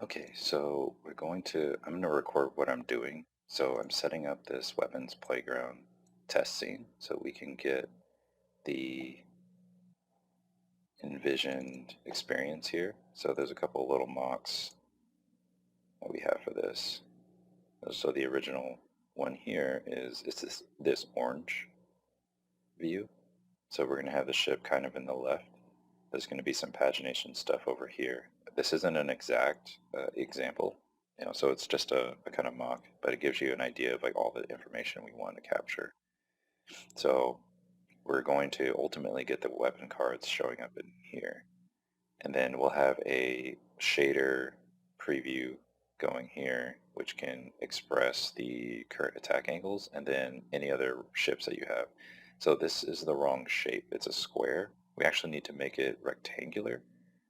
Okay, so I'm going to record what I'm doing. So I'm setting up this weapons playground test scene so we can get the envisioned experience here. So there's a couple little mocks that we have for this. So the original one here it's this orange view. So we're going to have the ship kind of in the left. There's going to be some pagination stuff over here. This isn't an exact example, so it's just a kind of mock, but it gives you an idea of like all the information we want to capture. So we're going to ultimately get the weapon cards showing up in here. And then we'll have a shader preview going here, which can express the current attack angles and then any other ships that you have. So this is the wrong shape. It's a square. We actually need to make it rectangular.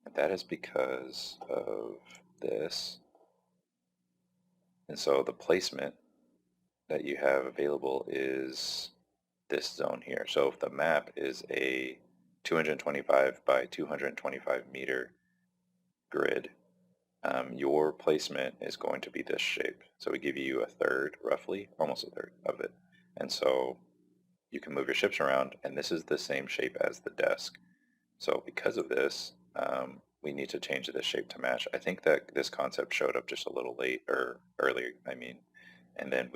And that is because of this. And so the placement that you have available is this zone here. So if the map is a 225 by 225 meter grid, your placement is going to be this shape. So we give you a third, roughly, almost a third of it. And so you can move your ships around, and this is the same shape as the desk. So because of this, we need to change this shape to match. I think that this concept showed up just a little late, or early, I mean, and then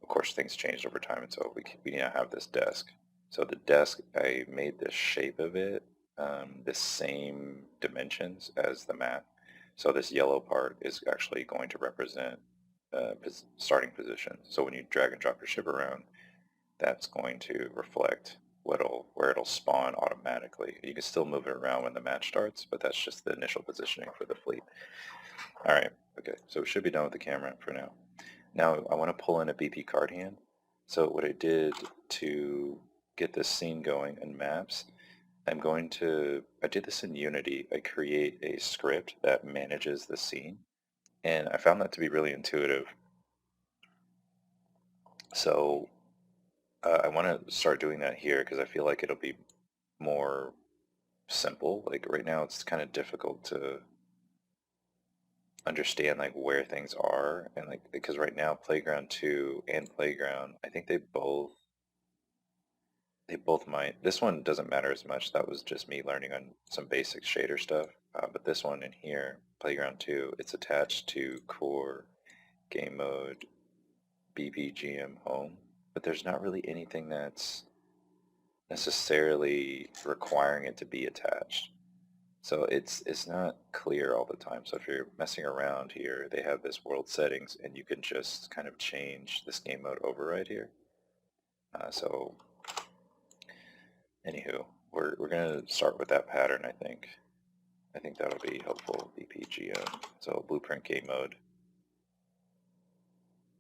of course, things changed over time, and so we now have this desk. So the desk, I made this shape of it, the same dimensions as the map. So this yellow part is actually going to represent starting position. So when you drag and drop your ship around, that's going to reflect where it'll spawn automatically. You can still move it around when the match starts, but that's just the initial positioning for the fleet. All right, okay, so we should be done with the camera for now. Now I want to pull in a BP card hand. So what I did to get this scene going in maps, I did this in Unity. I create a script that manages the scene, and I found that to be really intuitive. So I want to start doing that here because I feel like it'll be more simple. Like right now it's kind of difficult to understand like where things are, and like because right now Playground 2 and Playground, I think they both might. This one doesn't matter as much. That was just me learning on some basic shader stuff. But this one in here, Playground 2, it's attached to core, game mode, BPGM home. But there's not really anything that's necessarily requiring it to be attached. So it's not clear all the time. So if you're messing around here, they have this world settings, and you can just kind of change this game mode override here. So anywho, we're going to start with that pattern, I think. I think that'll be helpful, BPGM. So blueprint game mode.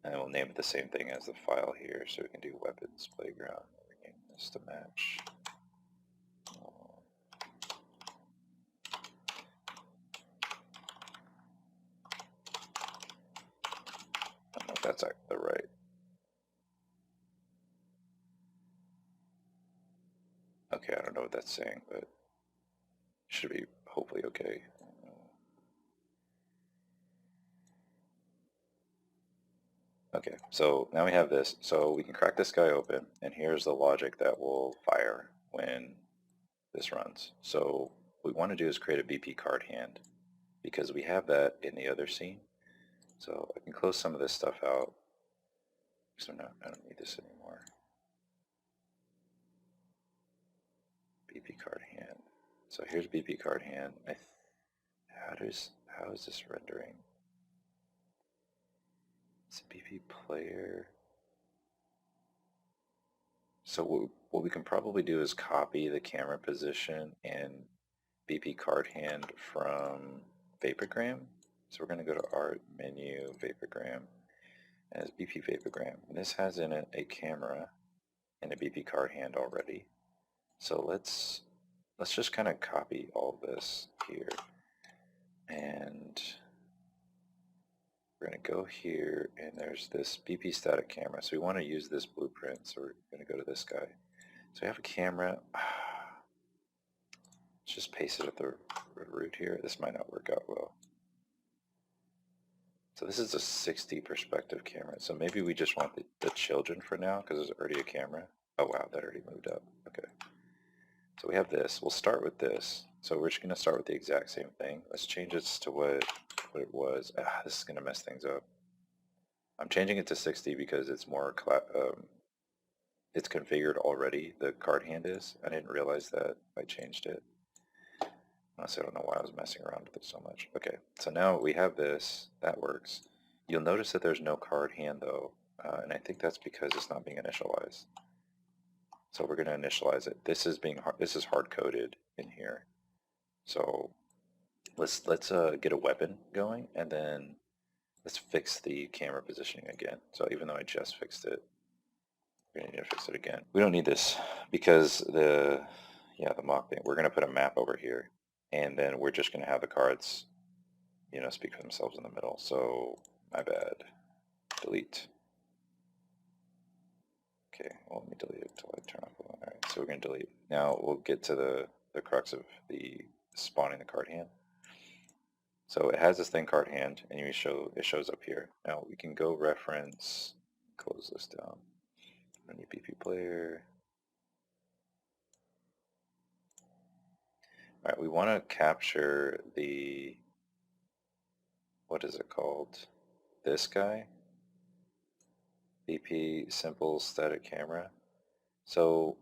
And we'll name it the same thing as the file here, so we can do weapons playground. Rename this to match. I don't know if that's the right. Okay, I don't know what that's saying, but it should be hopefully okay. Okay, so now we have this. So we can crack this guy open, and here's the logic that will fire when this runs. So what we want to do is create a BP card hand, because we have that in the other scene. So I can close some of this stuff out. So no, I don't need this anymore. BP card hand. So here's BP card hand. How is this rendering? It's a BP player. So what we can probably do is copy the camera position and BP card hand from Vaporgram. So we're going to go to Art, Menu, Vaporgram, and it's BP Vaporgram. And this has in it a camera and a BP card hand already. So let's just kind of copy all this here, and we're going to go here, and there's this BP static camera. So we want to use this blueprint, so we're going to go to this guy. So we have a camera. Let's just paste it at the root here. This might not work out well. So this is a 60 perspective camera. So maybe we just want the children for now because there's already a camera. Oh wow, that already moved up. Okay. So we have this. We'll start with this. So we're just going to start with the exact same thing. Let's change this to what it was. This is going to mess things up. I'm changing it to 60 because it's more it's configured already. The card hand is. I didn't realize that I changed it. Honestly, I don't know why I was messing around with it so much. Okay, so now we have this. That works. You'll notice that there's no card hand though, and I think that's because it's not being initialized. So we're going to initialize it. This is hard coded in here. So let's get a weapon going, and then let's fix the camera positioning again. So even though I just fixed it, we're going to need to fix it again. We don't need this because the mock thing. We're going to put a map over here, and then we're just going to have the cards, speak for themselves in the middle. So my bad. Delete. Okay, well, let me delete it until I turn off the one. All right, so we're going to delete. Now we'll get to the crux of the spawning the card hand. So it has this thing card hand, and it shows up here. Now we can go reference, close this down. Run your BP player. All right, we want to capture the, what is it called? This guy. BP simple static camera. So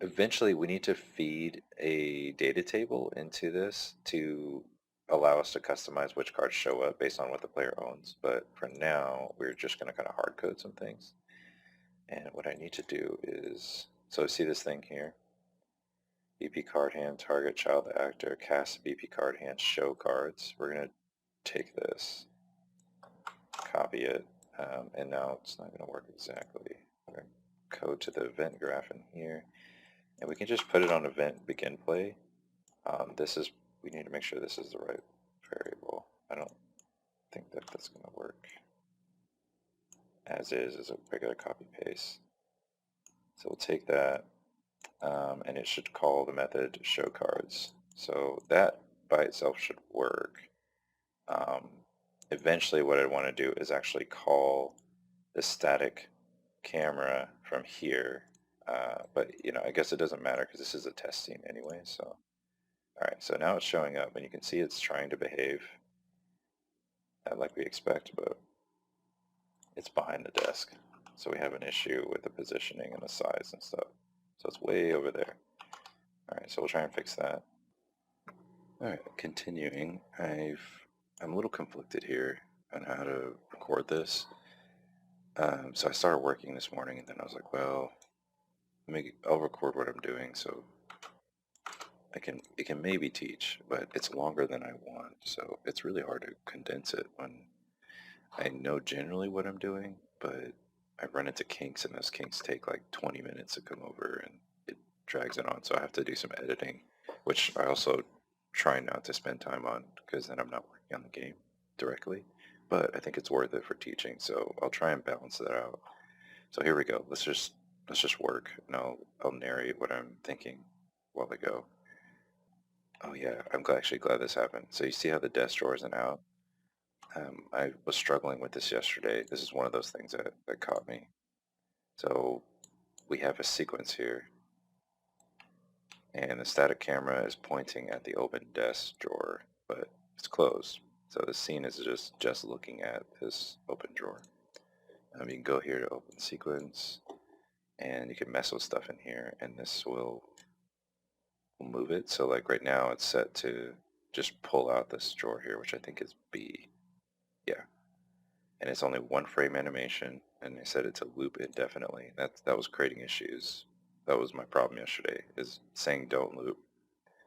eventually we need to feed a data table into this to allow us to customize which cards show up based on what the player owns. But for now, we're just going to kind of hard code some things. And what I need to do is, so see this thing here? BP card hand, target child actor, cast BP card hand, show cards. We're going to take this, copy it, and now it's not going to work exactly. We're going to code to the event graph in here. And we can just put it on event begin play. We need to make sure this is the right variable. I don't think that that's going to work. As is a regular copy paste. So we'll take that, and it should call the method show cards. So that by itself should work. Eventually what I want to do is actually call the static camera from here. But I guess it doesn't matter because this is a test scene anyway. So, all right, so now it's showing up, and you can see it's trying to behave like we expect, but it's behind the desk. So we have an issue with the positioning and the size and stuff. So it's way over there. All right, so we'll try and fix that. All right, continuing. I'm a little conflicted here on how to record this. So I started working this morning, and then I was like, well, I'll record what I'm doing, so it can maybe teach, but it's longer than I want. So it's really hard to condense it when I know generally what I'm doing, but I run into kinks, and those kinks take like 20 minutes to come over, and it drags it on. So I have to do some editing, which I also try not to spend time on because then I'm not working on the game directly. But I think it's worth it for teaching, so I'll try and balance that out. So here we go. Let's just work, and I'll narrate what I'm thinking while I go. Oh yeah, I'm actually glad this happened. So you see how the desk drawer isn't out? I was struggling with this yesterday. This is one of those things that caught me. So we have a sequence here, and the static camera is pointing at the open desk drawer, but it's closed. So the scene is just looking at this open drawer. You can go here to open sequence, and you can mess with stuff in here, and this will move it. So like right now it's set to just pull out this drawer here, which I think is B. Yeah. And it's only one frame animation, and they set it to loop indefinitely. That was creating issues. That was my problem yesterday, is saying don't loop.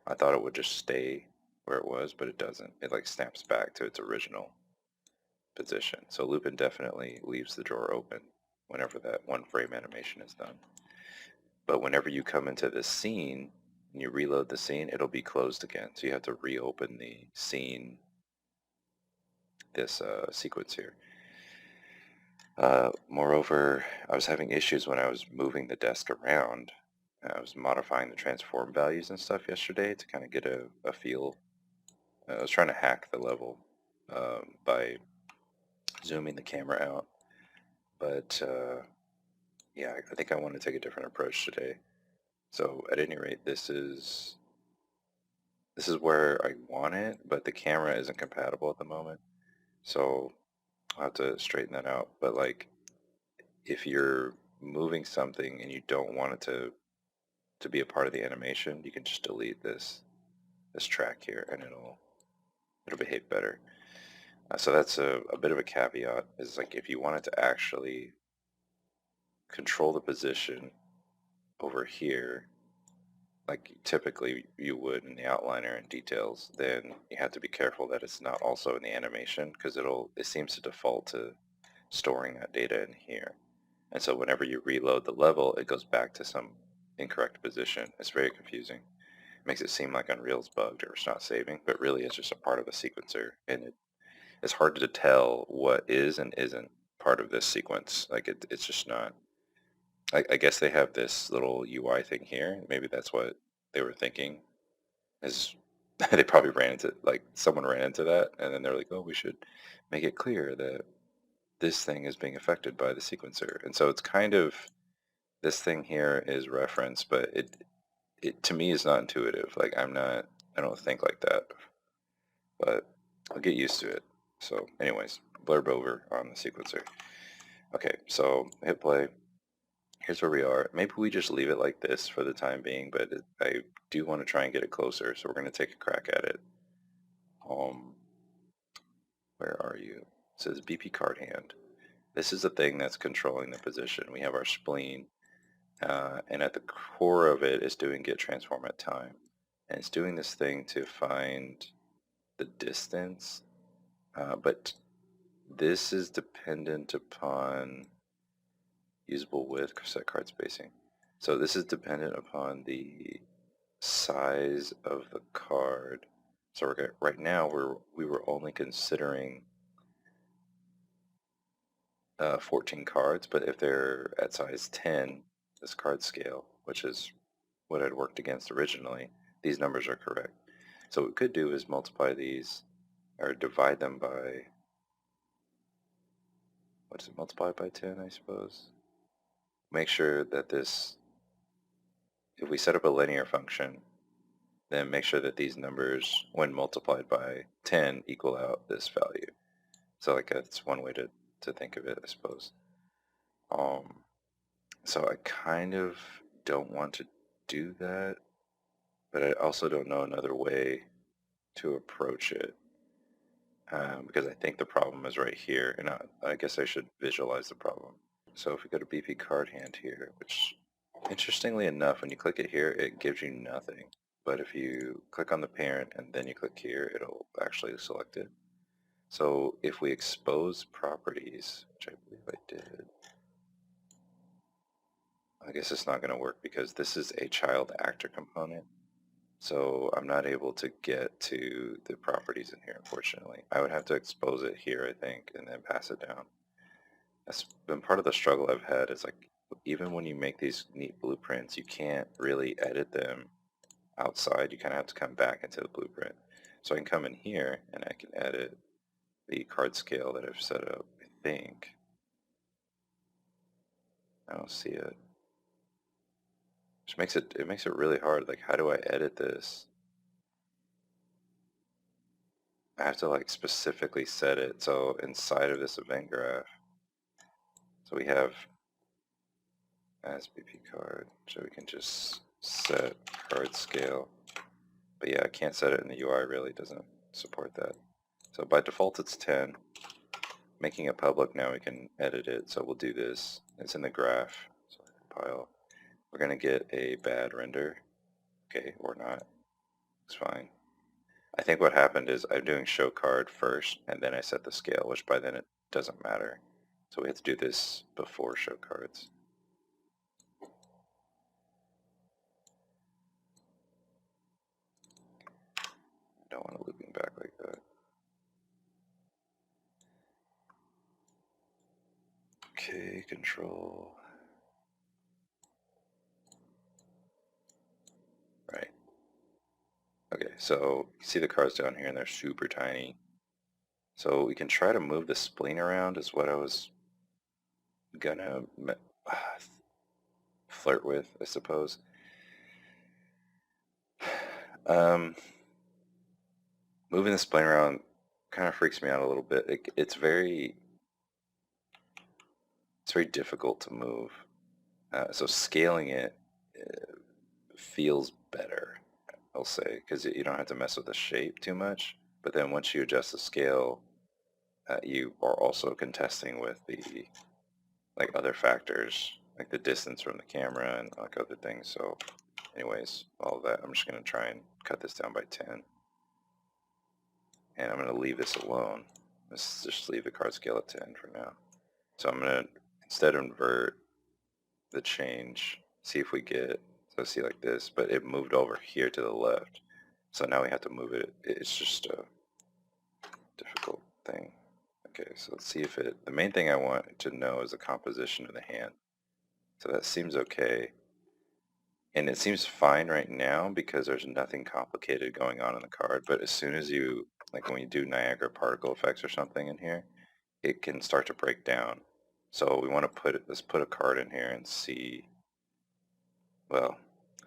I thought it would just stay where it was, but it doesn't. It like snaps back to its original position. So loop indefinitely leaves the drawer open whenever that one frame animation is done. But whenever you come into this scene and you reload the scene, it'll be closed again. So you have to reopen the scene, this sequence here. Moreover, I was having issues when I was moving the desk around. I was modifying the transform values and stuff yesterday to kind of get a feel I was trying to hack the level by zooming the camera out, but yeah, I think I want to take a different approach today. So at any rate, this is where I want it, but the camera isn't compatible at the moment. So I'll have to straighten that out. But like, if you're moving something and you don't want it to be a part of the animation, you can just delete this track here, and it'll behave better. So that's a bit of a caveat. Is like if you wanted to actually control the position over here, like typically you would in the outliner and details, then you have to be careful that it's not also in the animation, because it seems to default to storing that data in here. And so whenever you reload the level, it goes back to some incorrect position. It's very confusing. It makes it seem like Unreal's bugged or it's not saving, but really it's just a part of a sequencer, and it's hard to tell what is and isn't part of this sequence. Like it's just not. I guess they have this little UI thing here. Maybe that's what they were thinking. Is they probably ran into, like, someone ran into that, and then they're like, oh, we should make it clear that this thing is being affected by the sequencer. And so it's kind of, this thing here is referenced, but it to me is not intuitive. Like I don't think like that, but I'll get used to it. So anyways, blurb over on the sequencer. Okay, so hit play. Here's where we are. Maybe we just leave it like this for the time being, but I do want to try and get it closer, so we're going to take a crack at it. Where are you? It says BP card hand. This is the thing that's controlling the position. We have our spleen, and at the core of it is doing get transform at time. And it's doing this thing to find the distance, but this is dependent upon usable width, set card spacing. So this is dependent upon the size of the card. So right now we were only considering 14 cards, but if they're at size 10, this card scale, which is what I'd worked against originally, these numbers are correct. So what we could do is multiply these, or divide them by, what is it, multiply by 10, I suppose? Make sure that this, if we set up a linear function, then make sure that these numbers, when multiplied by 10, equal out this value. So like that's one way to think of it, I suppose. So I kind of don't want to do that, but I also don't know another way to approach it, because I think the problem is right here, and I guess I should visualize the problem. So if we go to BP card hand here, which interestingly enough, when you click it here, it gives you nothing. But if you click on the parent and then you click here, it'll actually select it. So if we expose properties, which I believe I did, I guess it's not going to work because this is a child actor component. So I'm not able to get to the properties in here, unfortunately. I would have to expose it here, I think, and then pass it down. That's been part of the struggle I've had, is like, even when you make these neat blueprints, you can't really edit them outside. You kind of have to come back into the blueprint. So I can come in here and I can edit the card scale that I've set up, I think. I don't see it. Which makes it really hard. Like, how do I edit this? I have to like specifically set it. So inside of this event graph, so we have as BP card, so we can just set card scale. But yeah, I can't set it in the UI, really doesn't support that. So by default it's 10. Making it public now, we can edit it. So we'll do this. It's in the graph. So pile. We're going to get a bad render. Okay, or not. It's fine. I think what happened is I'm doing show card first, and then I set the scale, which by then it doesn't matter. So we have to do this before show cards. I don't want it looping back like that. Okay, control. Right. Okay, So you see the cards down here and they're super tiny. So we can try to move the spleen around is what I was gonna flirt with, I suppose. Moving the spleen around kind of freaks me out a little bit. It's very difficult to move. So scaling it feels better, I'll say, because you don't have to mess with the shape too much. But then once you adjust the scale, you are also contesting with the other factors, like the distance from the camera and like other things. So anyways, all of that, I'm just going to try and cut this down by 10. And I'm going to leave this alone. Let's just leave the card scale at 10 for now. So I'm going to instead invert the change, see if we get, so see like this, but it moved over here to the left. So now we have to move it. It's just a difficult thing. Okay, so let's see if the main thing I want to know is the composition of the hand. So that seems okay. And it seems fine right now because there's nothing complicated going on in the card, but as soon as you, like when you do Niagara particle effects or something in here, it can start to break down. So we want to let's put a card in here and see, well,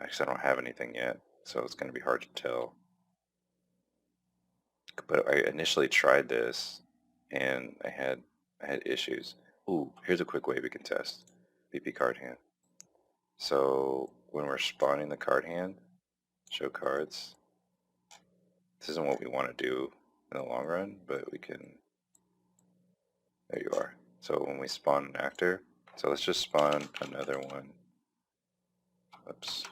actually I don't have anything yet, so it's going to be hard to tell. But I initially tried this and I had issues. Ooh, here's a quick way we can test BP card hand. So when we're spawning the card hand, show cards. This isn't what we want to do in the long run, but we can, there you are. So when we spawn an actor, so let's just spawn another one. Oops,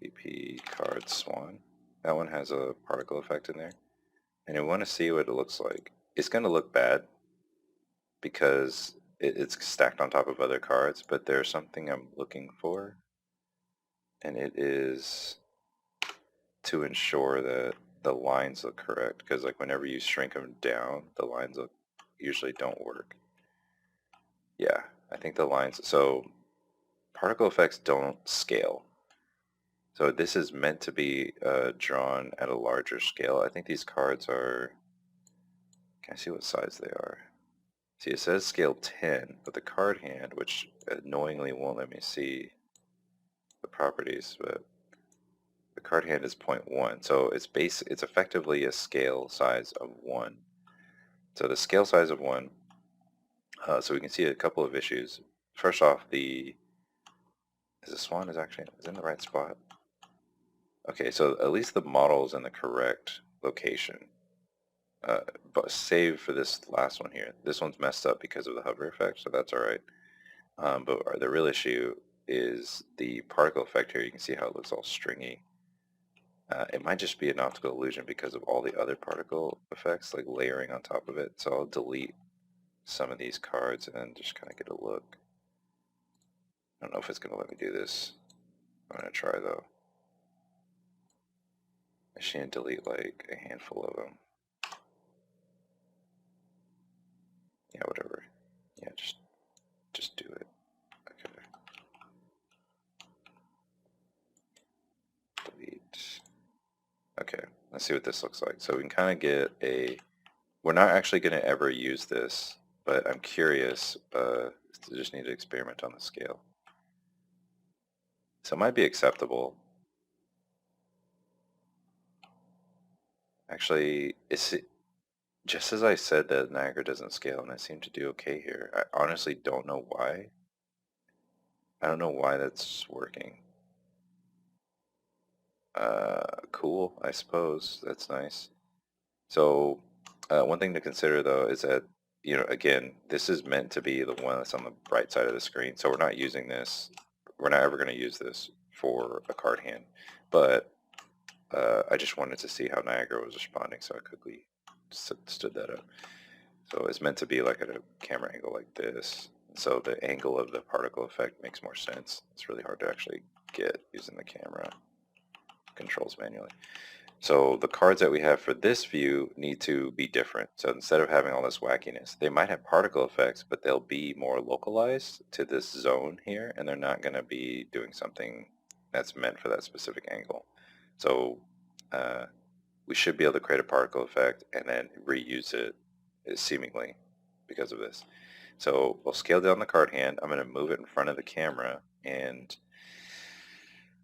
BP card swan. That one has a particle effect in there. And we want to see what it looks like. It's going to look bad because it's stacked on top of other cards, but there's something I'm looking for, and it is to ensure that the lines look correct, because like whenever you shrink them down, the lines usually don't work. Yeah, I think the lines, so particle effects don't scale. So this is meant to be drawn at a larger scale. I think these cards are, can I see what size they are? See, it says scale 10, but the card hand, which annoyingly won't let me see the properties, but the card hand is 0.1, so it's effectively a scale size of 1. So the scale size of 1, so we can see a couple of issues. First off, the swan is in the right spot. Okay, so at least the model is in the correct location. But save for this last one here. This one's messed up because of the hover effect, so that's alright. But the real issue is the particle effect here. You can see how it looks all stringy. It might just be an optical illusion because of all the other particle effects like layering on top of it. So I'll delete some of these cards and just kind of get a look. I don't know if it's going to let me do this. I'm going to try though. I should delete like a handful of them. Yeah, whatever. Yeah, just do it. Okay. Delete. Okay, let's see what this looks like. So we can kind of get we're not actually going to ever use this, but I'm curious. Just need to experiment on the scale. So it might be acceptable. Actually, just as I said that Niagara doesn't scale, and I seem to do okay here. I honestly don't know why. I don't know why that's working. Cool, I suppose. That's nice. So one thing to consider though is that, again, this is meant to be the one that's on the right side of the screen. So we're not using this. We're not ever going to use this for a card hand. But I just wanted to see how Niagara was responding, so I quickly stood that up. So it's meant to be like at a camera angle like this. So the angle of the particle effect makes more sense. It's really hard to actually get using the camera controls manually. So the cards that we have for this view need to be different. So instead of having all this wackiness, they might have particle effects, but they'll be more localized to this zone here, and they're not going to be doing something that's meant for that specific angle. So we should be able to create a particle effect and then reuse it, seemingly, because of this. So we'll scale down the card hand. I'm going to move it in front of the camera, and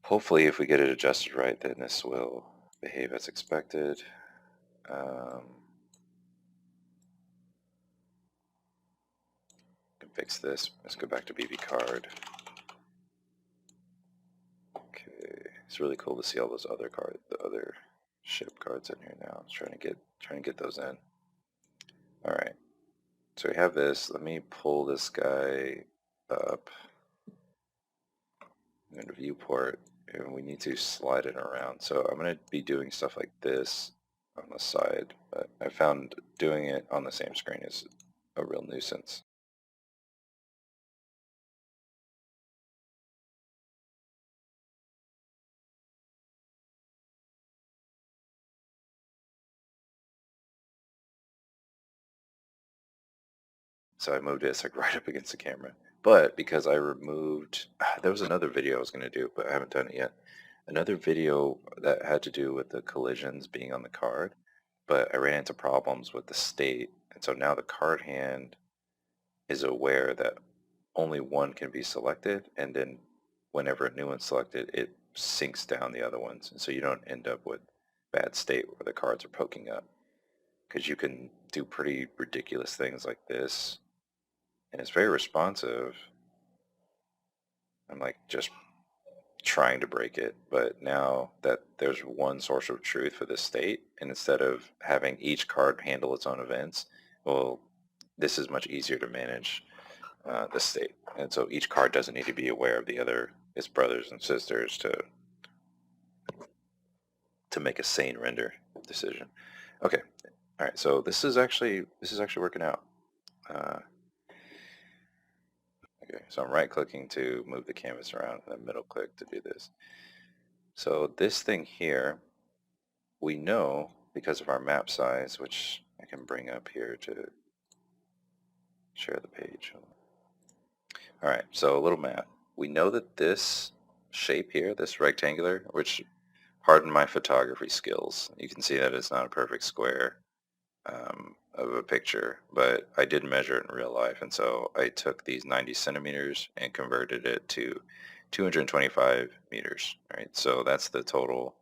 hopefully if we get it adjusted right, then this will behave as expected. Can fix this. Let's go back to BB card. Okay, it's really cool to see all those other cards, the other ship cards in here now. I'm trying to get those in. All right, so we have this. Let me pull this guy up. I'm going to viewport, and we need to slide it around. So I'm going to be doing stuff like this on the side, but I found doing it on the same screen is a real nuisance. So I moved it like right up against the camera. But because I removed, there was another video I was going to do, but I haven't done it yet. Another video that had to do with the collisions being on the card, but I ran into problems with the state. And so now the card hand is aware that only one can be selected, and then whenever a new one's selected, it sinks down the other ones. And so you don't end up with bad state where the cards are poking up. Because you can do pretty ridiculous things like this, and it's very responsive. I'm like just trying to break it, but now that there's one source of truth for this state, and instead of having each card handle its own events, well, this is much easier to manage the state. And so each card doesn't need to be aware of the other, its brothers and sisters, to make a sane render decision. Okay, all right. So this is actually working out. Okay, so I'm right-clicking to move the canvas around, and then middle-click to do this. So this thing here, we know because of our map size, which I can bring up here to share the page. All right, so a little map. We know that this shape here, this rectangular, which pardon my photography skills, you can see that it's not a perfect square of a picture, but I did measure it in real life, and so I took these 90 centimeters and converted it to 225 meters. Right, so that's the total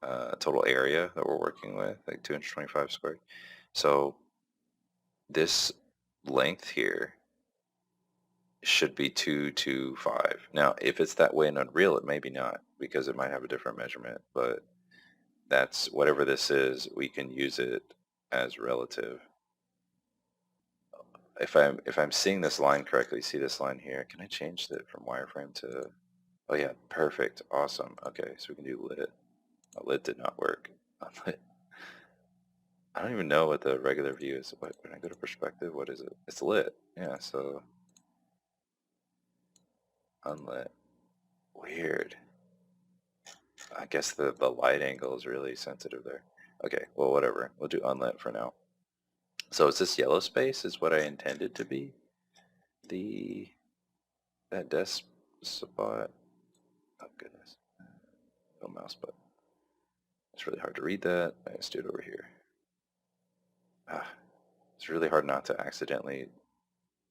area that we're working with, like 225 squared. So this length here should be 225. Now, if it's that way in Unreal, it may be not, because it might have a different measurement, but that's whatever this is, we can use it as relative. If I'm seeing this line correctly, see this line here, can I change it from wireframe to, oh yeah, perfect, awesome. Okay, so we can do lit. Oh, lit did not work. Lit. I don't even know what the regular view is. When I go to perspective, what is it? It's lit. Yeah, so unlit. Weird. I guess the light angle is really sensitive there. Okay, well, whatever. We'll do unlit for now. So is this yellow space is what I intended to be that desk spot? Oh, goodness. No mouse button. It's really hard to read that. Let's do it over here. It's really hard not to accidentally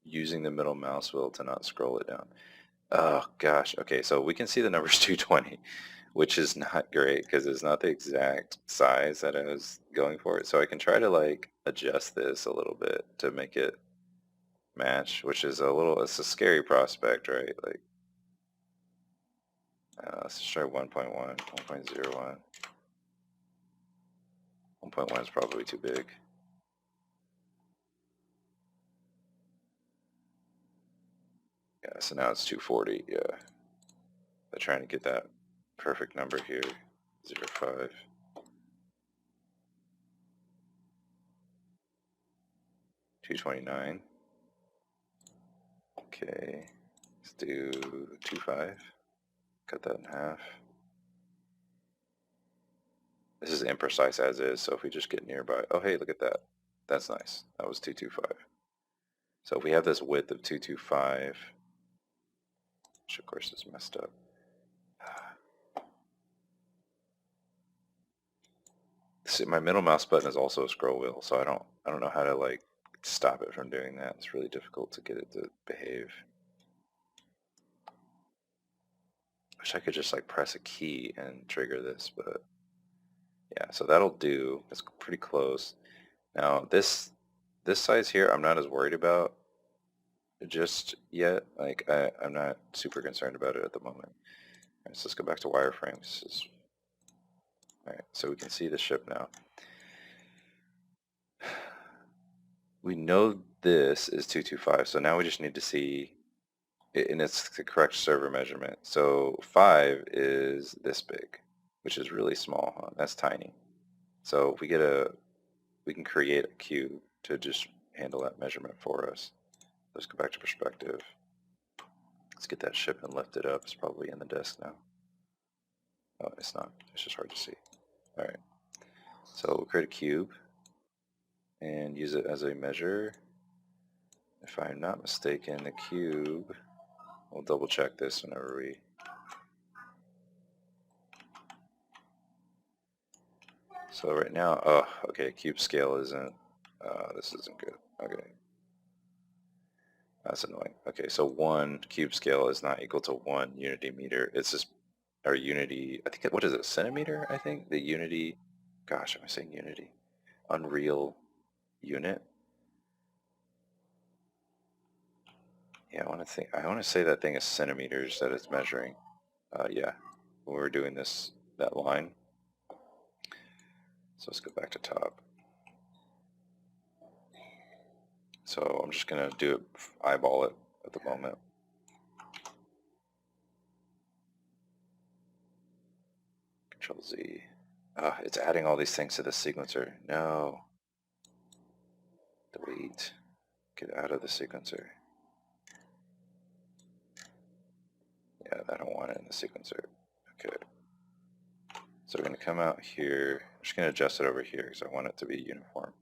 using the middle mouse wheel to not scroll it down. Oh gosh, okay, so we can see the numbers 220, which is not great because it's not the exact size that I was going for. So I can try to like adjust this a little bit to make it match, which is it's a scary prospect, right? Like, let's try 1.1, 1.01. 1.1 is probably too big. Yeah, so now it's 240, yeah. I'm trying to get that perfect number here, 0.5. 229. Okay, let's do 2.5. Cut that in half. This is imprecise as is, so if we just get nearby, oh hey, look at that. That's nice. That was 225. So if we have this width of 225, which of course is messed up. See, my middle mouse button is also a scroll wheel, so I don't know how to like stop it from doing that. It's really difficult to get it to behave. Wish I could just like press a key and trigger this, but yeah, so that'll do. It's pretty close. Now this size here I'm not as worried about just yet. Like I'm not super concerned about it at the moment. All right, so let's go back to wireframes. Alright, so we can see the ship now. We know this is 225, so now we just need to see, and it's the correct server measurement. So 5 is this big, which is really small, huh? That's tiny. So if we we can create a cube to just handle that measurement for us. Let's go back to perspective. Let's get that ship and lift it up. It's probably in the disk now. Oh, it's not. It's just hard to see. Alright. So we'll create a cube and use it as a measure. If I'm not mistaken, the cube, we'll double check this whenever we... So right now, oh, okay, cube scale isn't, this isn't good. Okay. That's annoying. Okay, so 1 cube scale is not equal to 1 unity meter. It's just our unity, I think, what is it, centimeter, I think? The unity, gosh, am I saying unity? Unreal unit? Yeah, I want to say that thing is centimeters that it's measuring. Yeah, when we're doing that line. So let's go back to top. So I'm just going to do it, eyeball it at the moment. Control Z. It's adding all these things to the sequencer. No. Delete. Get out of the sequencer. Yeah, I don't want it in the sequencer. Okay. So we're going to come out here. I'm just going to adjust it over here because I want it to be uniform.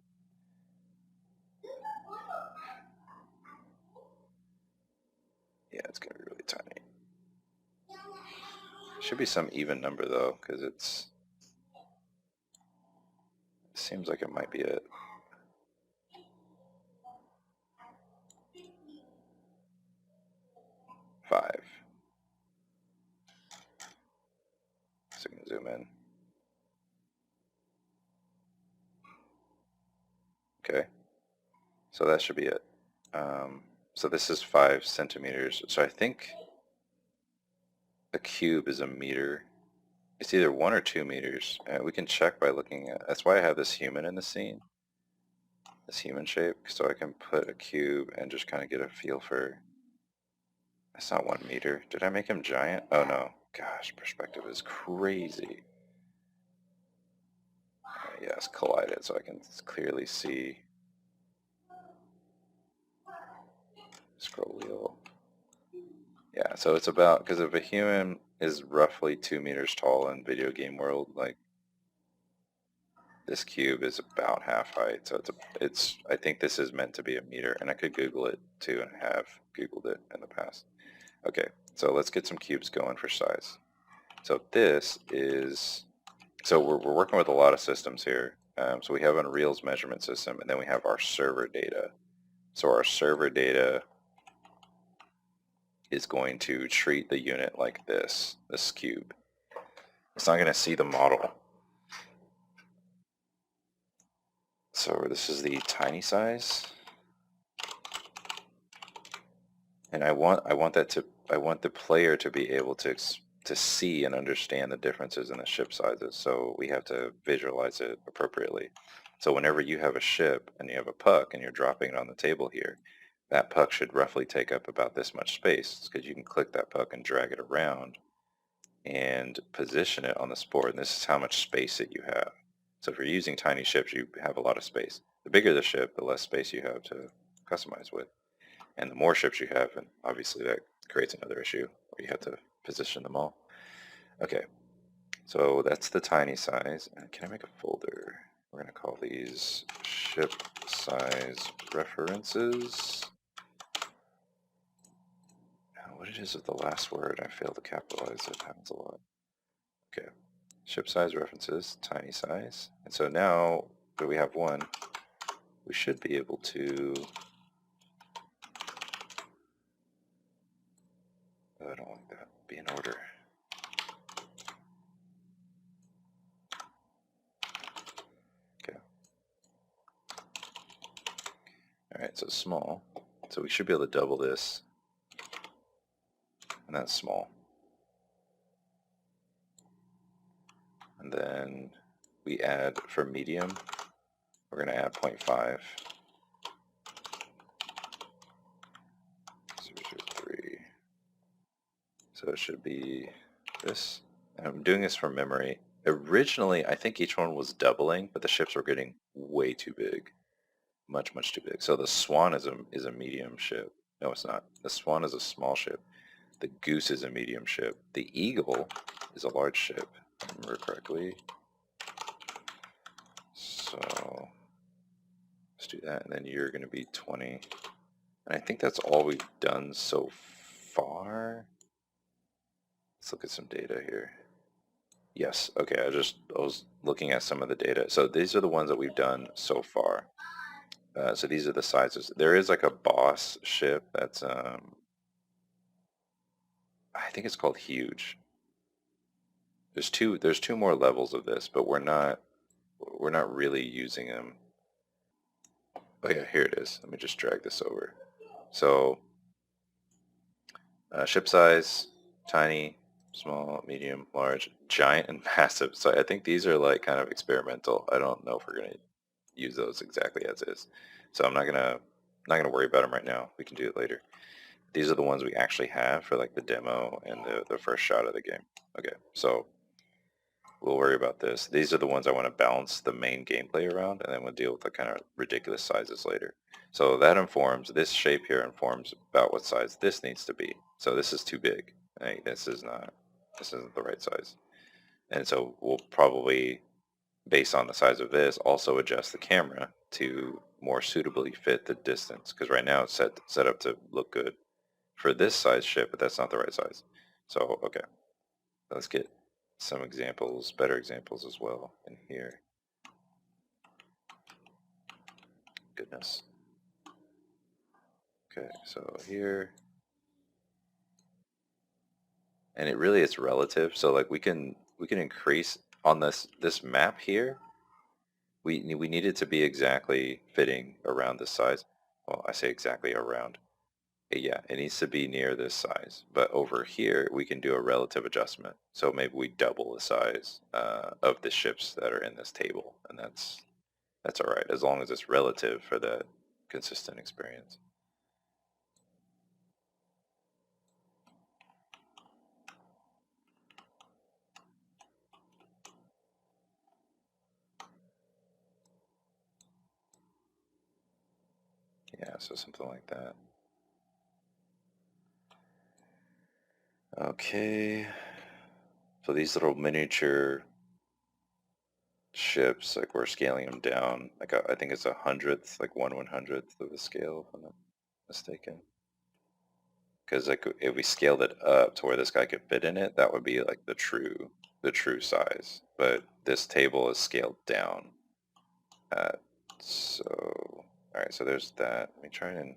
Yeah, it's going to be really tiny. Should be some even number though, because it seems like it might be it. Five. So we can zoom in. Okay. So that should be it. So this is 5 centimeters. So I think a cube is a meter. It's either 1 or 2 meters. We can check by looking at, that's why I have this human in the scene. This human shape, so I can put a cube and just kind of get a feel for, that's not 1 meter. Did I make him giant? Oh no. Gosh, perspective is crazy. Yes, collided so I can clearly see. Scroll wheel. Yeah, so it's about, because if a human is roughly 2 meters tall in video game world, like this cube is about half height, so I think this is meant to be a meter, and I could Google it too, and have Googled it in the past. Okay, so let's get some cubes going for size. So this is, so we're working with a lot of systems here. So we have Unreal's measurement system, and then we have our server data. So our server data is going to treat the unit like this cube. It's not going to see the model. So this is the tiny size, and I want the player to be able to see and understand the differences in the ship sizes. So we have to visualize it appropriately. So whenever you have a ship and you have a puck and you're dropping it on the table here, that puck should roughly take up about this much space, because you can click that puck and drag it around and position it on the board, and this is how much space that you have. So if you're using tiny ships, you have a lot of space. The bigger the ship, the less space you have to customize with. And the more ships you have, and obviously that creates another issue where you have to position them all. Okay, so that's the tiny size. And can I make a folder? We're going to call these ship size references. What it is with the last word, I failed to capitalize it. Happens a lot. Okay. ship size references, tiny size. And so now that we have one, we should be able to, oh, I don't want that, be in order. Okay. Alright, so small. So we should be able to double this, and that's small. And then we add, for medium, we're going to add 0.5. 0.03. So it should be this. And I'm doing this from memory. Originally, I think each one was doubling, but the ships were getting way too big. Much, much too big. So the Swan is a medium ship. No, it's not. The Swan is a small ship. The Goose is a medium ship. The Eagle is a large ship, if I remember correctly. So let's do that, and then you're going to be 20. And I think that's all we've done so far. Let's look at some data here. Yes, okay, I was looking at some of the data. So these are the ones that we've done so far. So these are the sizes. There is like a boss ship that's, I think it's called Huge. There's two more levels of this, but we're not really using them. Oh yeah, here it is. Let me just drag this over. So ship size, tiny, small, medium, large, giant, and massive. So I think these are like kind of experimental. I don't know if we're gonna use those exactly as is. So I'm not gonna worry about them right now. We can do it later. These are the ones we actually have for like the demo and the first shot of the game. Okay, so we'll worry about this. These are the ones I want to balance the main gameplay around, and then we'll deal with the kind of ridiculous sizes later. So that informs, this shape here informs about what size this needs to be. So this is too big. Right? This isn't the right size. And so we'll probably, based on the size of this, also adjust the camera to more suitably fit the distance. Because right now it's set up to look good for this size ship, but that's not the right size. So, okay, let's get some examples, better examples as well in here. Goodness. Okay, so here, and it really is relative. So like we can increase on this map here. We need it to be exactly fitting around this size. Well, I say exactly around. Yeah, it needs to be near this size. But over here, we can do a relative adjustment. So maybe we double the size of the ships that are in this table, and that's all right, as long as it's relative for that consistent experience. Yeah, so something like that. Okay. So these little miniature ships, like we're scaling them down. Like I think it's 100th, like 1/100th of the scale, if I'm not mistaken. Because like if we scaled it up to where this guy could fit in it, that would be like the true size. But this table is scaled down. So all right, so there's that. Let me try and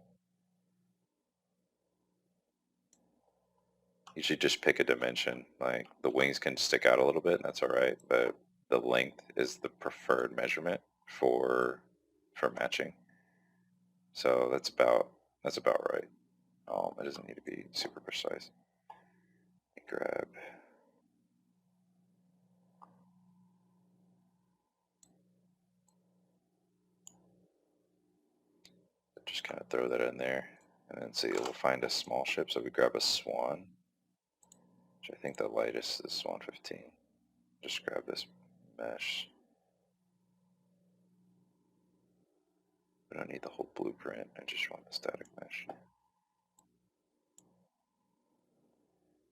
usually just pick a dimension. Like the wings can stick out a little bit, and that's all right. But the length is the preferred measurement for matching. So that's about right. It doesn't need to be super precise. Grab. Just kind of throw that in there, and then see, we'll find a small ship. So we grab a Swan, which I think the lightest is Swan 15. Just grab this mesh. We don't need the whole blueprint. I just want the static mesh.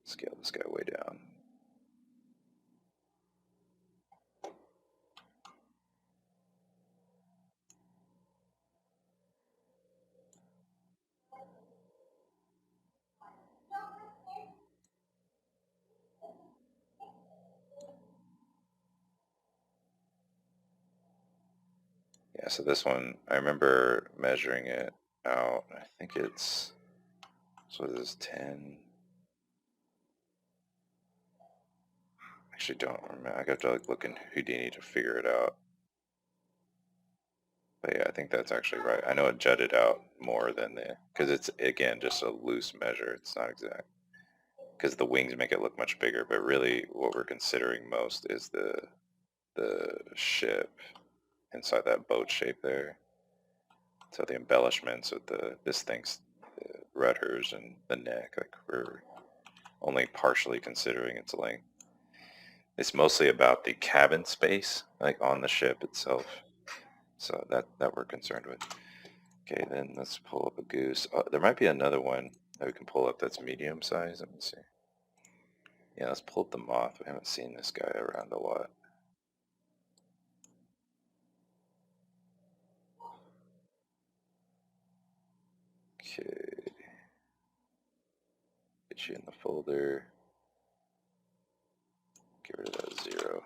Scale this guy way down. Yeah, so this one, I remember measuring it out. I think it's, so this is 10. Actually don't remember. I got to like look in Houdini to figure it out. But yeah, I think that's actually right. I know it jutted out more than because it's, again, just a loose measure. It's not exact. Because the wings make it look much bigger, but really what we're considering most is the ship inside that boat shape there. So the embellishments of this thing's rudders and the neck, like we're only partially considering its length. It's mostly about the cabin space, like on the ship itself. So that we're concerned with. Okay, then let's pull up a goose. There might be another one that we can pull up that's medium size. Let me see. Yeah, let's pull up the moth. We haven't seen this guy around a lot. Okay. Get you in the folder. Get rid of that 0.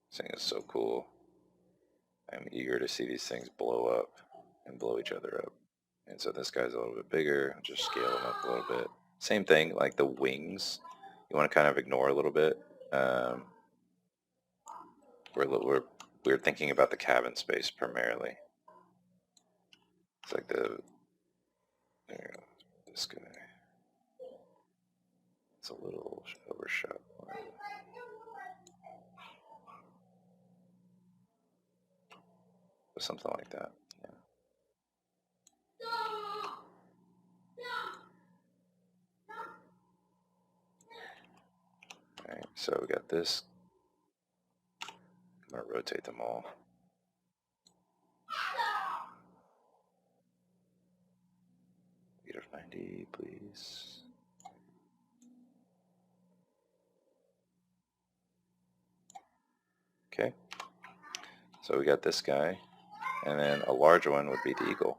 This thing is so cool. I'm eager to see these things blow up and blow each other up. And so this guy's a little bit bigger. I'll just scale him up a little bit. Same thing, like the wings. You want to kind of ignore a little bit. We're thinking about the cabin space primarily. It's like this guy. It's a little overshot. Or something like that. Yeah. Alright, so we got this. I'm going to rotate them all. Speed of 90, please. Okay. So we got this guy. And then a larger one would be the eagle.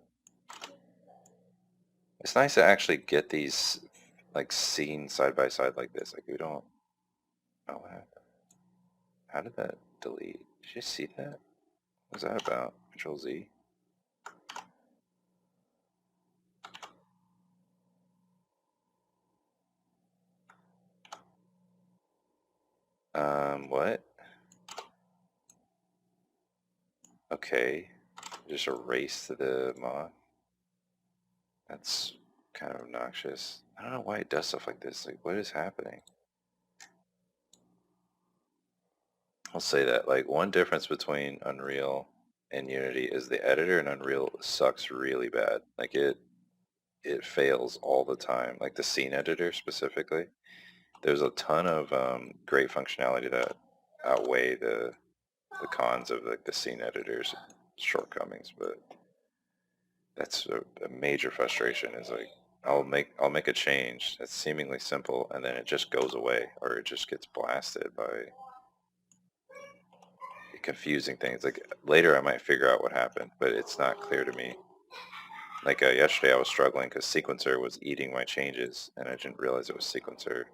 It's nice to actually get these like seen side by side like this. Like we don't. Oh, what happened? How did that delete? Did you see that? What was that about? Control Z. What? Okay. Just erase the moth. That's kind of obnoxious. I don't know why it does stuff like this. Like, what is happening? I'll say that. Like, one difference between Unreal and Unity is the editor in Unreal sucks really bad. Like, it fails all the time. Like, the scene editor specifically. There's a ton of great functionality that outweigh the cons of like the scene editor's shortcomings, but that's a major frustration. Is like I'll make a change that's seemingly simple, and then it just goes away, or it just gets blasted by confusing things. Like later, I might figure out what happened, but it's not clear to me. Like yesterday, I was struggling because Sequencer was eating my changes, and I didn't realize it was Sequencer.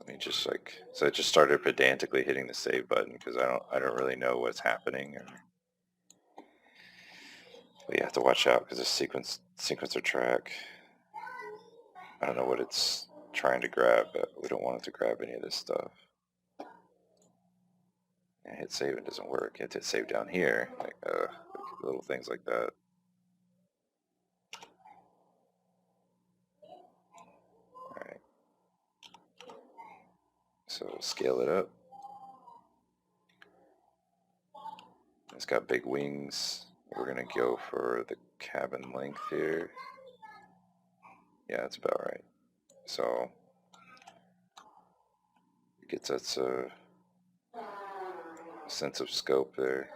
I mean, just like, so I just started pedantically hitting the save button because I don't really know what's happening. But you have to watch out because the sequencer track, I don't know what it's trying to grab, but we don't want it to grab any of this stuff. And hit save, it doesn't work. You have to hit save down here, like little things like that. Alright. So scale it up. It's got big wings. We're going to go for the cabin length here. Yeah, that's about right. So it gets us a sense of scope there.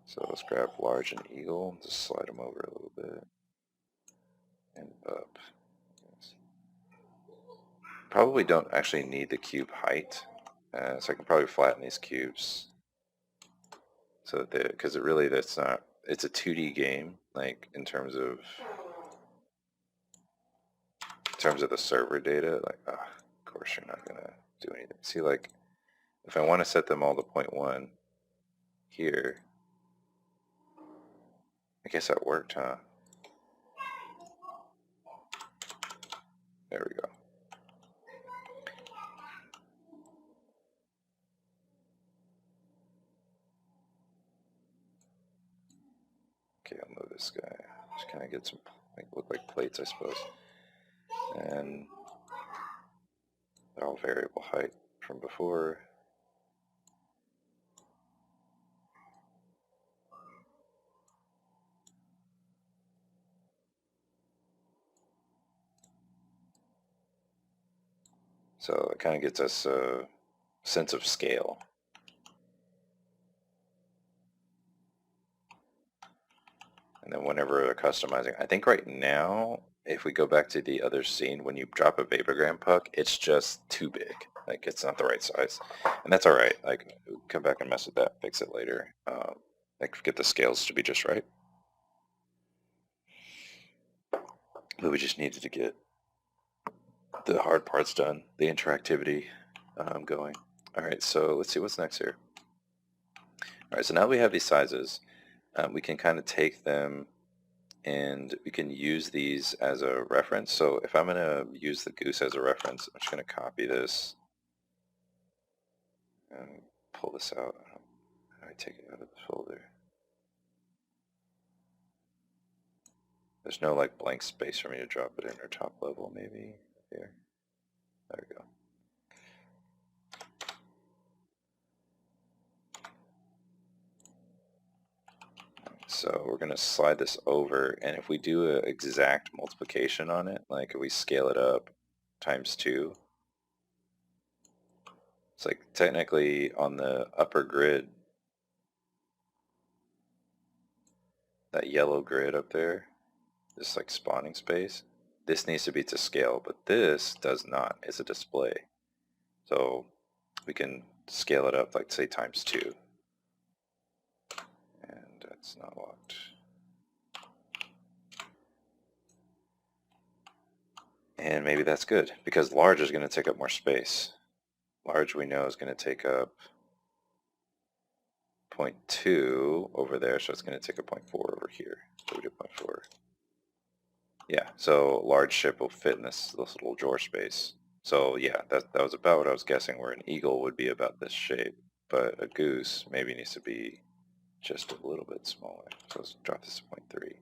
So let's grab large and eagle and just slide them over a little bit. And up. Yes. Probably don't actually need the cube height. So I can probably flatten these cubes. So that because it really, that's not it's a 2D game, like in terms of the server data. Like, of course you're not gonna do anything. See, like, if I want to set them all to 0.1 here, I guess that worked, huh? There we go. Okay, I'll move this guy. Just kind of get some, like, look like plates, I suppose. And they're all variable height from before. So it kind of gets us a sense of scale. And then whenever they're customizing, I think right now, if we go back to the other scene, when you drop a Vaporgram puck, it's just too big. Like, it's not the right size. And that's all right. Like, come back and mess with that, fix it later. Like, get the scales to be just right. But we just needed to get the hard parts done, the interactivity going. All right, so let's see what's next here. All right, so now we have these sizes. We can kind of take them and we can use these as a reference. So if I'm going to use the goose as a reference, I'm just going to copy this and pull this out. How do I take it out of the folder? There's no like blank space for me to drop it in, or top level maybe here. There we go. So we're going to slide this over, and if we do an exact multiplication on it, like if we scale it up times 2, it's like technically on the upper grid, that yellow grid up there, this like spawning space, this needs to be to scale, but this does not. It's a display. So we can scale it up like say times 2. And that's not locked. And maybe that's good, because large is going to take up more space. Large we know is going to take up 0.2 over there, so it's going to take a 0.4 over here. So we do 0.4. Yeah, so large ship will fit in this little drawer space. So yeah, that was about what I was guessing, where an eagle would be about this shape, but a goose maybe needs to be just a little bit smaller. So let's drop this to 0.3.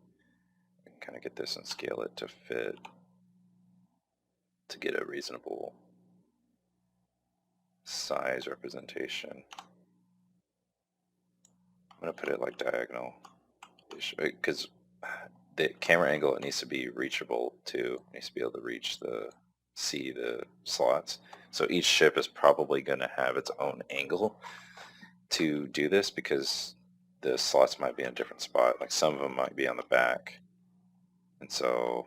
And kind of get this and scale it to fit, to get a reasonable size representation. I'm going to put it like diagonal, because the camera angle, it needs to be reachable too. It needs to be able to see the slots. So each ship is probably going to have its own angle to do this, because the slots might be in a different spot. Like some of them might be on the back. And so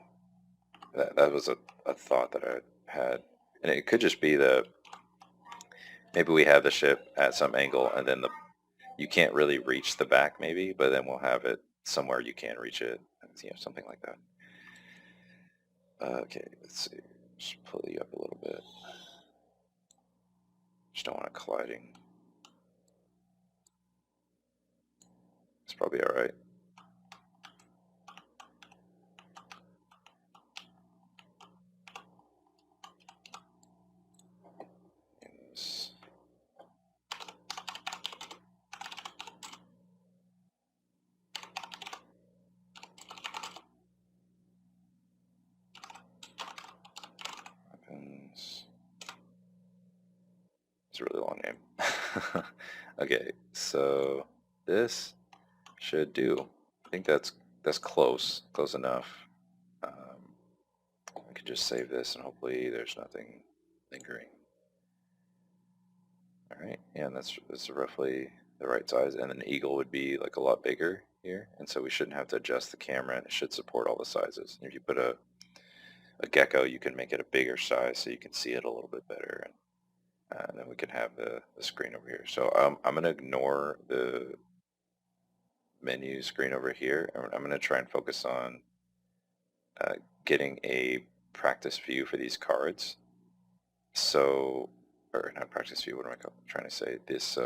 that was a thought that I had. And it could just be that maybe we have the ship at some angle, and then you can't really reach the back maybe, but then we'll have it somewhere you can reach it. Something like that. Okay, let's see. Just pull you up a little bit. Just don't want it colliding. It's probably all right. It's a really long name. Okay, so this should do. I think that's close enough. I could just save this, and hopefully there's nothing lingering. All right, yeah, and that's roughly the right size. And an eagle would be like a lot bigger here, and so we shouldn't have to adjust the camera, and it should support all the sizes. If you put a gecko, you can make it a bigger size so you can see it a little bit better. And then we can have the screen over here. So I'm going to ignore the menu screen over here, and I'm going to try and focus on getting a practice view for these cards. So, or not practice view, what am I trying to say? This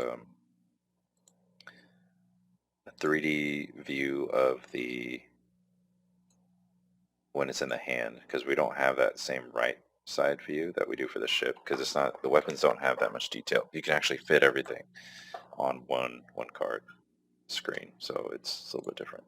3D view of the when it's in the hand, because we don't have that same right side view that we do for the ship, because it's not, the weapons don't have that much detail. You can actually fit everything on one card screen, so it's a little bit different.